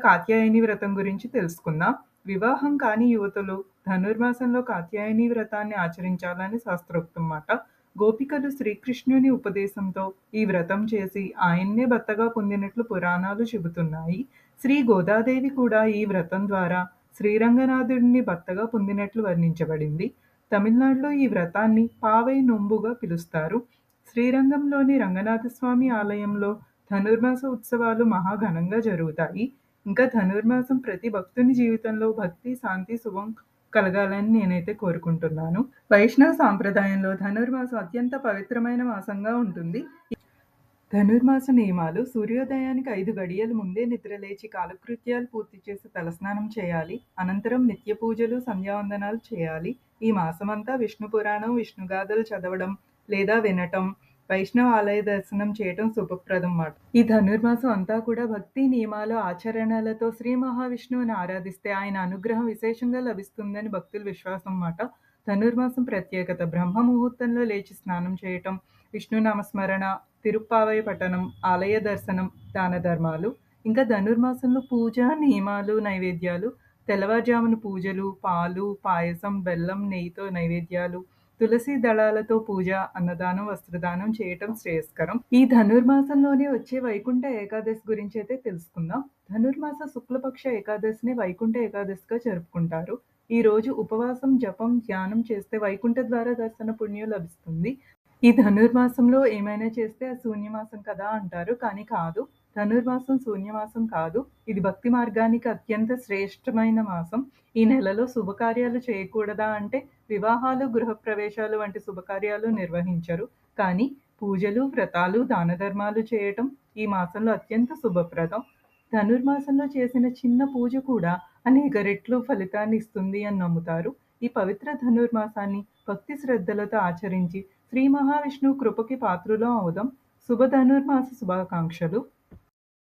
కాత్యాయని వ్రతం గురించి తెలుసుకుందాం. వివాహం కాని యువతులు ధనుర్మాసంలో కాత్యాయని వ్రతాన్ని ఆచరించాలని శాస్త్రోక్తం మాట. గోపికలు శ్రీకృష్ణుని ఉపదేశంతో ఈ వ్రతం చేసి ఆయన్నే భర్తగా పొందినట్లు పురాణాలు చెబుతున్నాయి. శ్రీ గోదాదేవి కూడా ఈ వ్రతం ద్వారా శ్రీరంగనాథుడిని భర్తగా పొందినట్లు వర్ణించబడింది. తమిళనాడులో ఈ వ్రతాన్ని పావై నొంబుగా పిలుస్తారు. శ్రీరంగంలోని రంగనాథస్వామి ఆలయంలో ధనుర్మాస ఉత్సవాలు మహాఘనంగా జరుగుతాయి. ఇంకా ధనుర్మాసం ప్రతి భక్తుని జీవితంలో భక్తి, శాంతి, శుభం కలగాలని నేనైతే కోరుకుంటున్నాను. వైష్ణవ సాంప్రదాయంలో ధనుర్మాసం అత్యంత పవిత్రమైన మాసంగా ఉంటుంది. ధనుర్మాస నియమాలు: సూర్యోదయానికి 5 గడియలు ముందే నిద్రలేచి కాలకృత్యాలు పూర్తి చేసి తలస్నానం చేయాలి. అనంతరం నిత్య పూజలు, సంధ్యావందనాలు చేయాలి. ఈ మాసమంతా విష్ణు పురాణం, విష్ణుగాథలు చదవడం లేదా వినటం, వైష్ణవ ఆలయ దర్శనం చేయటం శుభప్రదం మాట. ఈ ధనుర్మాసం అంతా కూడా భక్తి, నియమాలు, ఆచరణలతో శ్రీ మహావిష్ణువుని ఆరాధిస్తే ఆయన అనుగ్రహం విశేషంగా లభిస్తుందని భక్తుల విశ్వాసం మాట. ధనుర్మాసం ప్రత్యేకత: బ్రహ్మ ముహూర్తంలో లేచి స్నానం చేయటం, విష్ణు నామస్మరణ, తిరుప్పావై పఠనం, ఆలయ దర్శనం, దాన ధర్మాలు. ఇంకా ధనుర్మాసంలో పూజ, నియమాలు, నైవేద్యాలు: తెల్లవారుజామున పూజలు, పాలు, పాయసం, బెల్లం, నెయ్యితో నైవేద్యాలు, తులసి దళాలతో పూజ, అన్నదానం, వస్త్రదానం చేయటం శ్రేయస్కరం. ఈ ధనుర్మాసంలోనే వచ్చే వైకుంఠ ఏకాదశి గురించి అయితే తెలుసుకుందాం. ధనుర్మాస శుక్లపక్ష ఏకాదశిని వైకుంఠ ఏకాదశిగా జరుపుకుంటారు. ఈ రోజు ఉపవాసం, జపం, ధ్యానం చేస్తే వైకుంఠ ద్వార దర్శన పుణ్యం లభిస్తుంది. ఈ ధనుర్మాసంలో ఏమైనా చేస్తే అది శూన్యమాసం కదా అంటారు, కానీ కాదు. ధనుర్మాసం శూన్యమాసం కాదు. ఇది భక్తి మార్గానికి అత్యంత శ్రేష్టమైన మాసం. ఈ నెలలో శుభకార్యాలు చేయకూడదా అంటే వివాహాలు, గృహప్రవేశాలు వంటి శుభకార్యాలు నిర్వహించరు. కానీ పూజలు, వ్రతాలు, దాన ధర్మాలు చేయటం ఈ మాసంలో అత్యంత శుభప్రదం. ధనుర్మాసంలో చేసిన చిన్న పూజ కూడా అనేక రెట్లు ఫలితాన్ని ఇస్తుంది అని నమ్ముతారు. ఈ పవిత్ర ధనుర్మాసాన్ని భక్తి శ్రద్ధలతో ఆచరించి శ్రీ మహావిష్ణువు కృపకి పాత్రులం అవుదాం. శుభ ధనుర్మాస శుభాకాంక్షలు.